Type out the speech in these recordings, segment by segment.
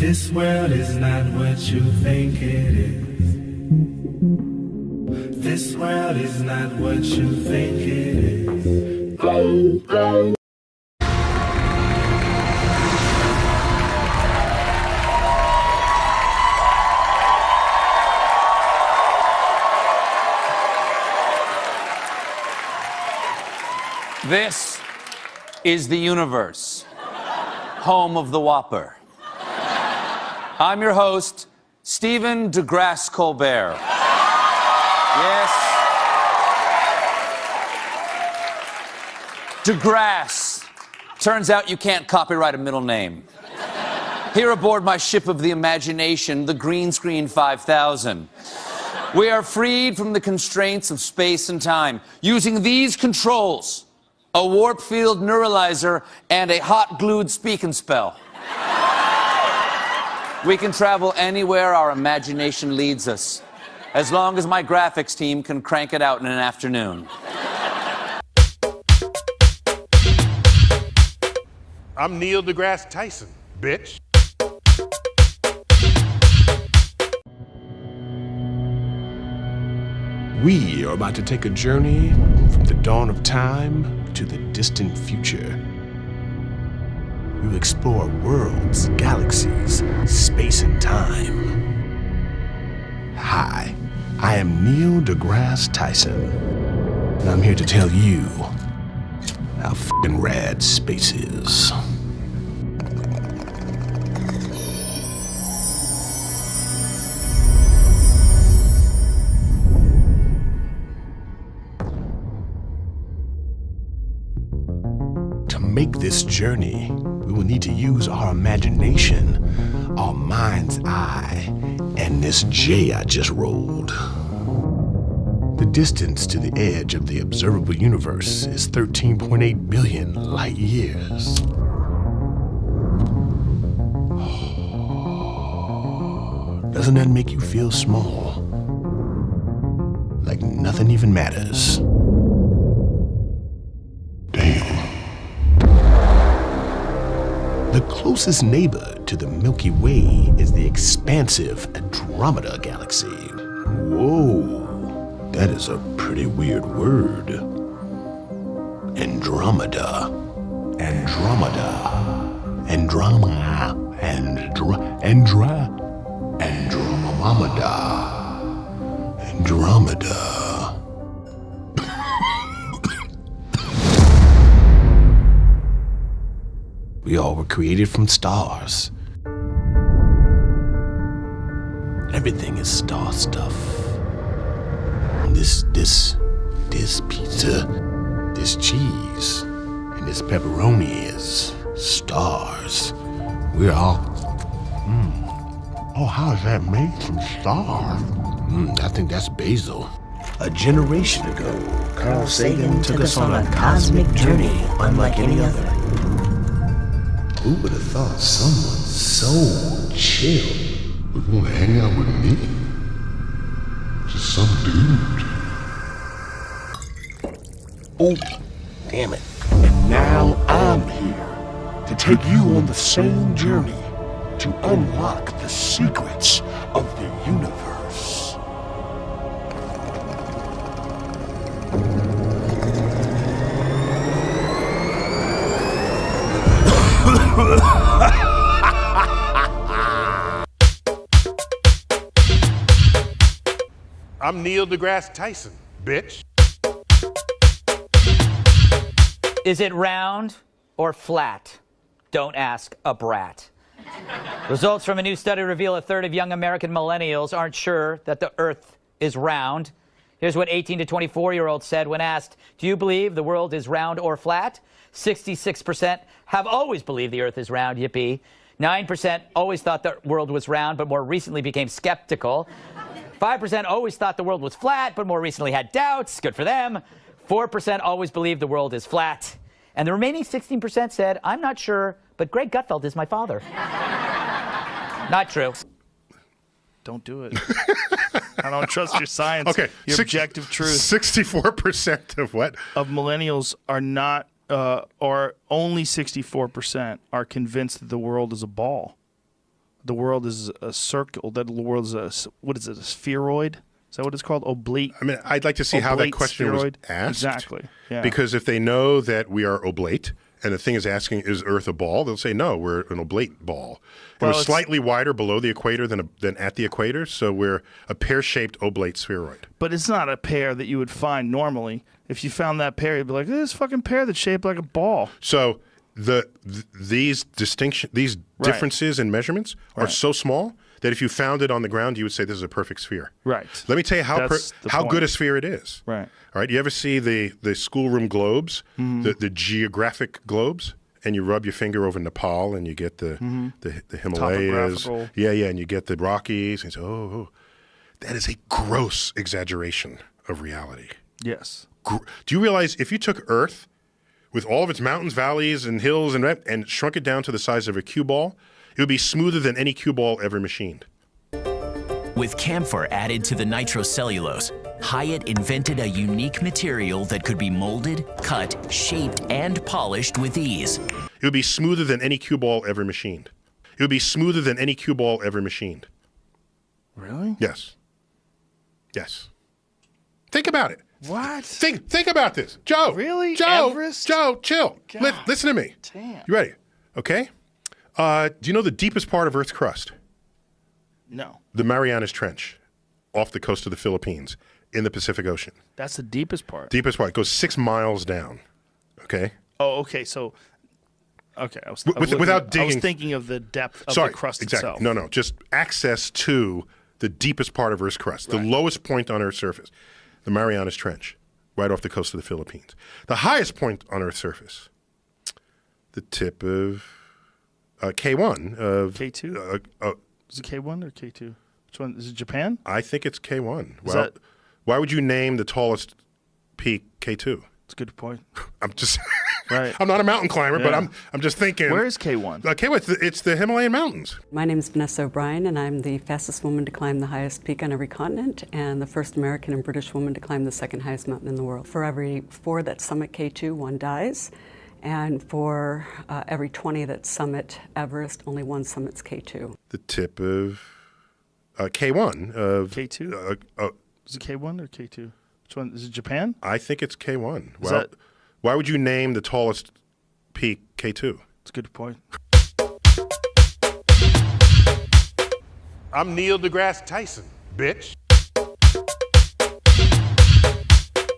This world is not what you think it is. This world is not what you think it is. Oh, oh. This is the universe, home of the Whopper. I'm your host, Stephen DeGrasse Colbert. Yes. DeGrasse. Turns out you can't copyright a middle name. Here aboard my ship of the imagination, the Green Screen 5000. We are freed from the constraints of space and time using these controls: a warp field neuralizer and a hot glued speak and spell. We can travel anywhere our imagination leads us, as long as my graphics team can crank it out in an afternoon. I'm Neil deGrasse Tyson, bitch. We are about to take a journey from the dawn of time to the distant future. We will explore worlds, galaxies, space, and time. Hi, I am Neil deGrasse Tyson, and I'm here to tell you how f***ing rad space is. To make this journey, we will need to use our imagination, our mind's eye, and this J I just rolled. The distance to the edge of the observable universe is 13.8 billion light years. Doesn't that make you feel small? Like nothing even matters. Damn. The closest neighbor to the Milky Way is the expansive Andromeda galaxy. Whoa, that is a pretty weird word. Andromeda. Andromeda. Andromeda. Andromeda. Andromeda. We all were created from stars. Everything is star stuff. This pizza, this cheese, and this pepperoni is stars. We're all, Oh, how is that made from stars? I think that's basil. A generation ago, Carl Sagan took us on a cosmic journey unlike any other. Who would have thought someone so chill would want to hang out with me? Just some dude. Oh, damn it. And now I'm here to take you on the same journey to unlock the secrets of the universe. I'm Neil deGrasse Tyson, bitch. Is it round or flat? Don't ask a brat. Results from a new study reveal a third of young American millennials aren't sure that the Earth is round. Here's what 18 to 24-year-olds said when asked, do you believe the world is round or flat? 66% have always believed the Earth is round, yippee. 9% always thought the world was round, but more recently became skeptical. 5% always thought the world was flat, but more recently had doubts. Good for them. 4% always believed the world is flat. And the remaining 16% said, I'm not sure, but Greg Gutfeld is my father. Not true. Don't do it. I don't trust your science. Okay. Your objective truth. 64% of what? Of millennials are not, or only 64% are convinced that the world is a ball. The world is a circle. That the world is a, what is it, a spheroid? Is that what it's called? Oblate? I mean, I'd like to see how that Oblate question spheroid? was asked. Exactly. Yeah. Because if they know that we are oblate, and the thing is asking, is Earth a ball? They'll say, no, we're an oblate ball. And Well, we're it's- slightly wider below the equator than at the equator, so we're a pear-shaped oblate spheroid. But it's not a pear that you would find normally. If you found that pear, you'd be like, this fucking pear that's shaped like a ball. So these differences in measurements are so small that if you found it on the ground, you would say this is a perfect sphere. Right. Let me tell you how That's the good point. a sphere it is. Right. All right. You ever see the schoolroom globes, the geographic globes, and you rub your finger over Nepal and you get the Himalayas. Topographical. Yeah, and you get the Rockies. And you say, oh, that is a gross exaggeration of reality. Yes. Do you realize if you took Earth with all of its mountains, valleys, and hills and shrunk it down to the size of a cue ball, it would be smoother than any cue ball ever machined. With camphor added to the nitrocellulose, Hyatt invented a unique material that could be molded, cut, shaped, and polished with ease. It would be smoother than any cue ball ever machined. It would be smoother than any cue ball ever machined. Really? Yes. Yes. Think about it. What? Think about this. Joe. Really? Joe. Everest? Joe, chill. God Listen to me. damn. You ready? Okay. Do you know the deepest part of Earth's crust? No. The Marianas Trench off the coast of the Philippines in the Pacific Ocean. That's the deepest part. Deepest part. It goes 6 miles down. Okay? Oh, okay. So, okay. I was without I was digging- thinking of the depth of Sorry. the crust exactly. itself. No. Just access to the deepest part of Earth's crust, the lowest point on Earth's surface, the Marianas Trench, right off the coast of the Philippines. The highest point on Earth's surface, the tip of K1 of K2? Is it K1 or K2? Which one? Is it Japan? I think it's K1. Is that- Why would you name the tallest peak K2? That's a good point. I'm just Right. I'm not a mountain climber, but Yeah. I'm just thinking. Where is K1? K1, it's the Himalayan mountains. My name is Vanessa O'Brien, and I'm the fastest woman to climb the highest peak on every continent, and the first American and British woman to climb the second highest mountain in the world. For every 4 that summit K2, 1 dies, and for every 20 that summit Everest, only 1 summits K2. The tip of K1 of K2? Is it K1 or K2? Which one? Is it Japan? I think it's K1. Is that- Why would you name the tallest peak K2? That's a good point. I'm Neil deGrasse Tyson, bitch.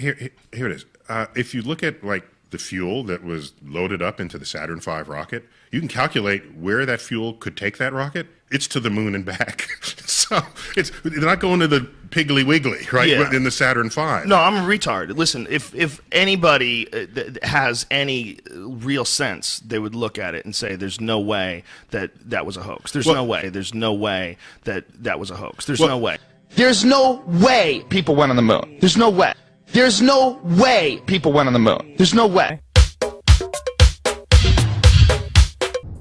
Here it is. If you look at like the fuel that was loaded up into the Saturn V rocket, you can calculate where that fuel could take that rocket. It's to the moon and back. So they're not going to the Piggly Wiggly, right? Yeah. In the Saturn V. No, I'm a retard. Listen, if anybody has any real sense, they would look at it and say, "There's no way that was a hoax. There's no way. There's no way that was a hoax. There's no way." There's no way people went on the moon. There's no way. There's no way people went on the moon. There's no way.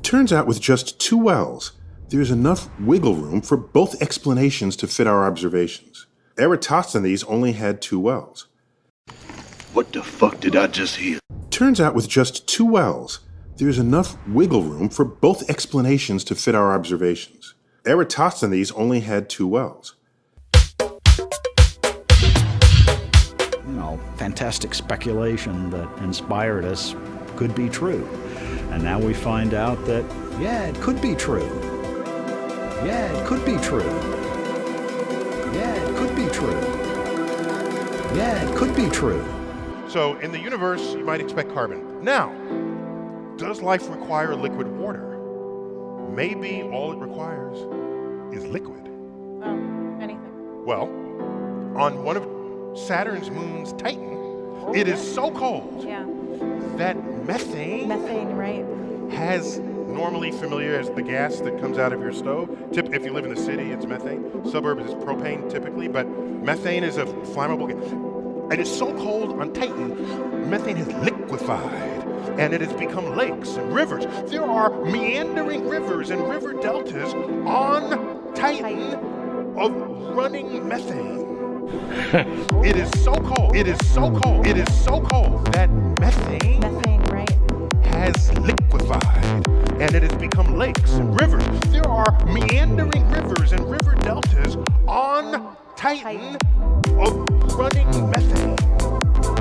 Turns out with just 2 wells, there's enough wiggle room for both explanations to fit our observations. Eratosthenes only had 2 wells. What the fuck did I just hear? Turns out with just 2 wells, there's enough wiggle room for both explanations to fit our observations. Eratosthenes only had 2 wells. Fantastic speculation that inspired us could be true. And now we find out that, yeah, it could be true. Yeah, it could be true. Yeah, it could be true. Yeah, it could be true. So in the universe, you might expect carbon. Now, does life require liquid water? Maybe all it requires is liquid. Oh, anything. Well, on one of Saturn's moons, Titan, it is so cold Yeah. that methane Methane, right? has normally familiar as the gas that comes out of your stove. If you live in the city, it's methane. Suburbs is propane typically, but methane is a flammable gas. And it's so cold on Titan, methane has liquefied, and it has become lakes and rivers. There are meandering rivers and river deltas on Titan of running methane. It is so cold. It is so cold. It is so cold that methane Methane, right? has liquefied, and it has become lakes and rivers. There are meandering rivers and river deltas on Titan of running methane,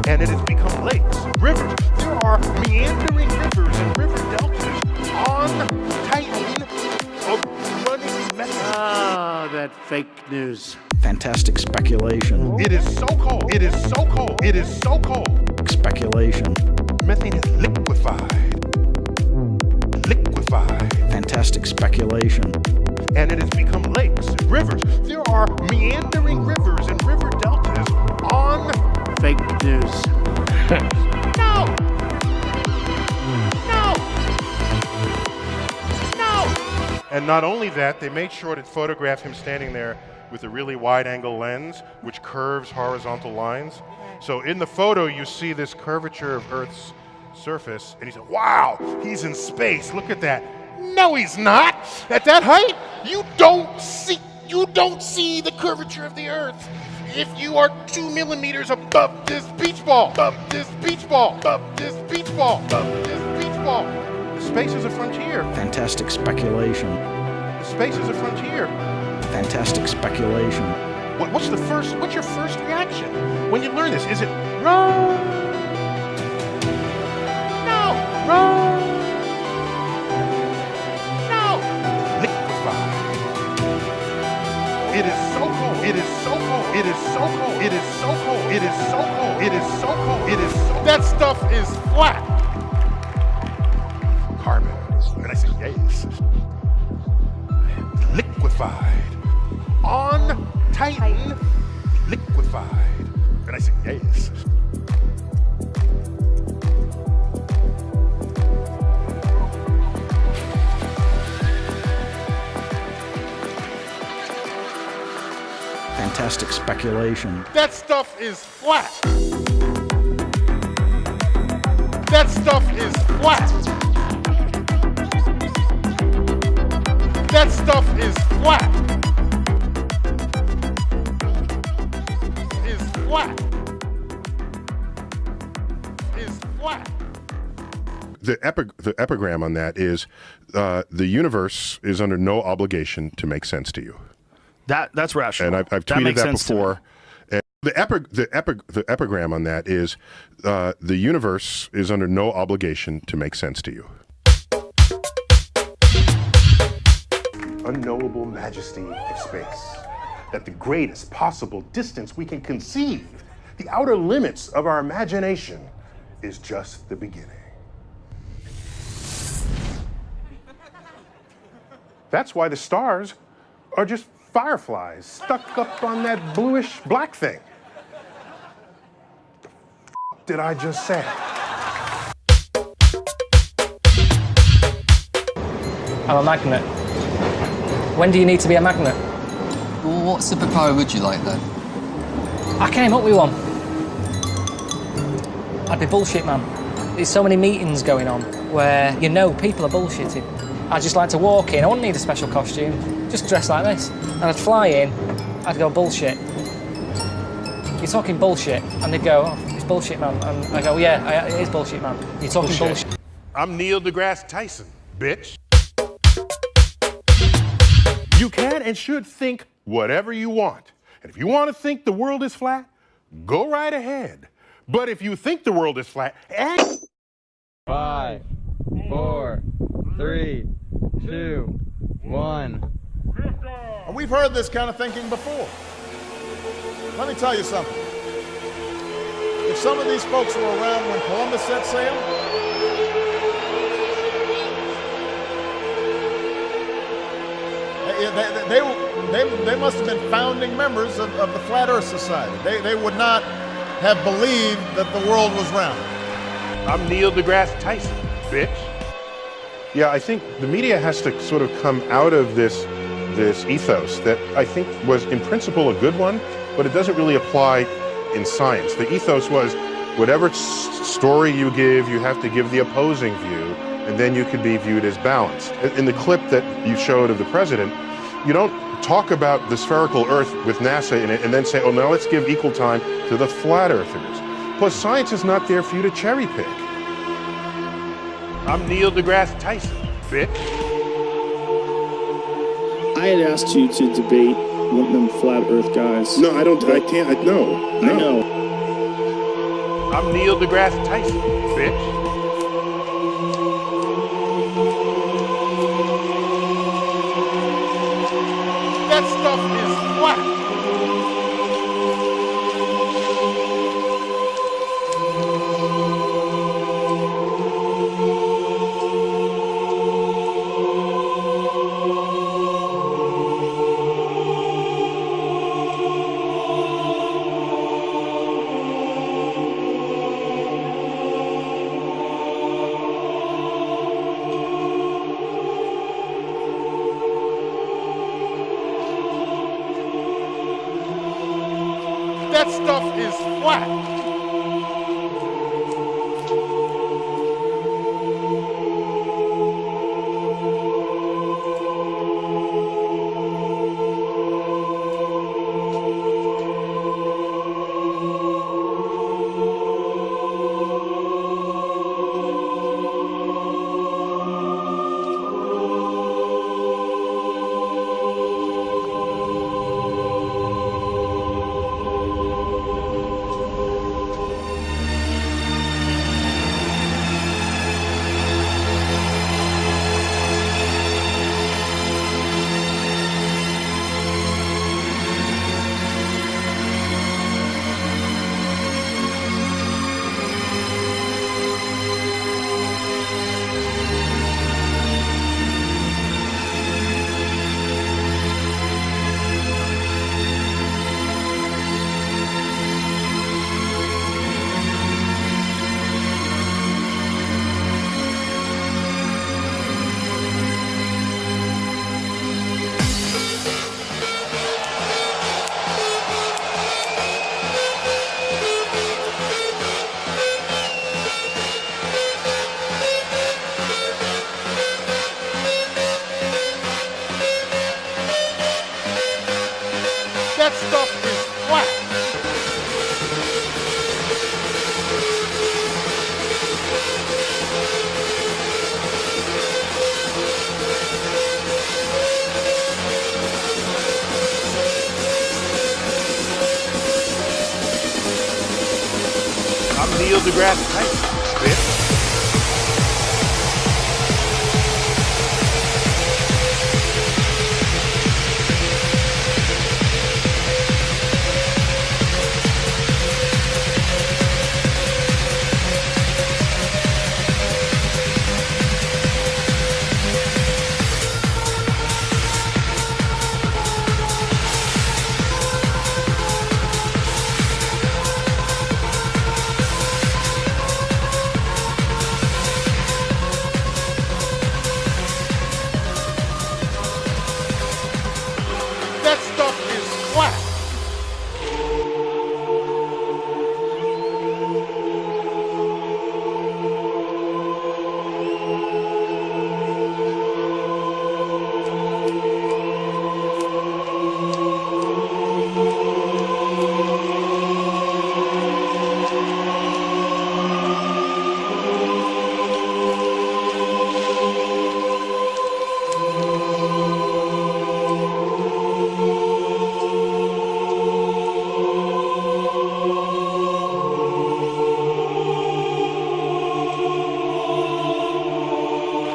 and it has become lakes and rivers. There are meandering rivers and river deltas on Titan of running methane. Ah, that fake news. Fantastic speculation. It is so cold. It is so cold. It is so cold. Speculation. Methane is liquefied. Liquefied. Fantastic speculation. And it has become lakes and rivers. There are meandering rivers and river deltas on Fake news. No! No! No! And not only that, they made sure to photograph him standing there with a really wide-angle lens, which curves horizontal lines. So in the photo, you see this curvature of Earth's surface, and he said, wow, he's in space, look at that. No, he's not. At that height, you don't see the curvature of the Earth. If you are 2 millimeters above this beach ball, above this beach ball, above this beach ball, above this beach ball. The space is a frontier. Fantastic speculation. The space is a frontier. Fantastic speculation. What's your first reaction when you learn this? Is it wrong? No, wrong. No, liquefied. It is so cold. It is so cold. It is so cold. It is so cold. It is so cold. It is so cold. It is so. That stuff is flat. Carbon. And I say yes. Liquefied. On Titan, liquefied. And I say yes. Fantastic speculation. That stuff is flat. That stuff is flat. That stuff is flat. Is flat. Is flat. The epigram on that is the universe is under no obligation to make sense to you. That's rational. And I've tweeted that before. And the epigram on that is the universe is under no obligation to make sense to you. Unknowable majesty of space, that the greatest possible distance we can conceive, the outer limits of our imagination, is just the beginning. That's why the stars are just fireflies stuck up on that bluish black thing. What did I just say? I'm a magnet. When do you need to be a magnet? Well, what superpower would you like then? I came up with one. I'd be bullshit man. There's so many meetings going on where people are bullshitting. I'd just like to walk in. I wouldn't need a special costume. Just dress like this. And I'd fly in. I'd go, bullshit. You're talking bullshit. And they'd go, oh, it's bullshit man. And I go, yeah, it is bullshit man. You're talking bullshit. I'm Neil deGrasse Tyson, bitch. You can and should think whatever you want. And if you want to think the world is flat, go right ahead. But if you think the world is flat, 5, 4, 3, 2, 1. We've heard this kind of thinking before. Let me tell you something. If some of these folks were around when Columbus set sail, they must have been founding members of the Flat Earth Society. They would not have believed that the world was round. I'm Neil deGrasse Tyson, bitch. Yeah, I think the media has to sort of come out of this ethos that I think was in principle a good one, but it doesn't really apply in science. The ethos was whatever story you give, you have to give the opposing view, and then you could be viewed as balanced. In the clip that you showed of the president, you don't talk about the spherical Earth with NASA in it and then say, oh, now let's give equal time to the flat earthers. Plus, science is not there for you to cherry pick. I'm Neil deGrasse Tyson, bitch. I had asked you to debate one of them flat Earth guys. No, I don't. I can't. No. I know. I'm Neil deGrasse Tyson, bitch. That stuff is flat. That stuff is flat. That stuff is flat. I'm Neil deGrasse Tyson, bitch. That stuff is flat.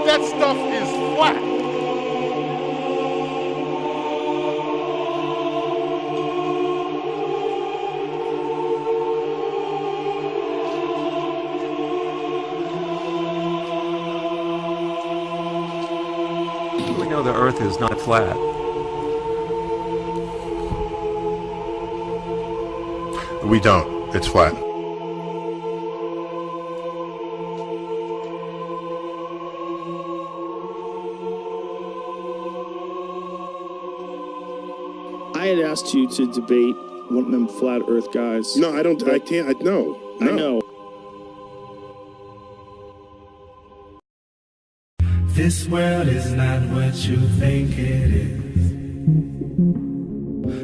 That stuff is flat. We know the Earth is not flat. We don't. It's flat. I had asked you to debate one of them flat Earth guys. No, I don't. I can't. No. I know. This world is not what you think it is.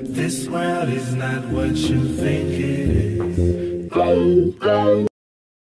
This world is not what you think it is. Oh, oh.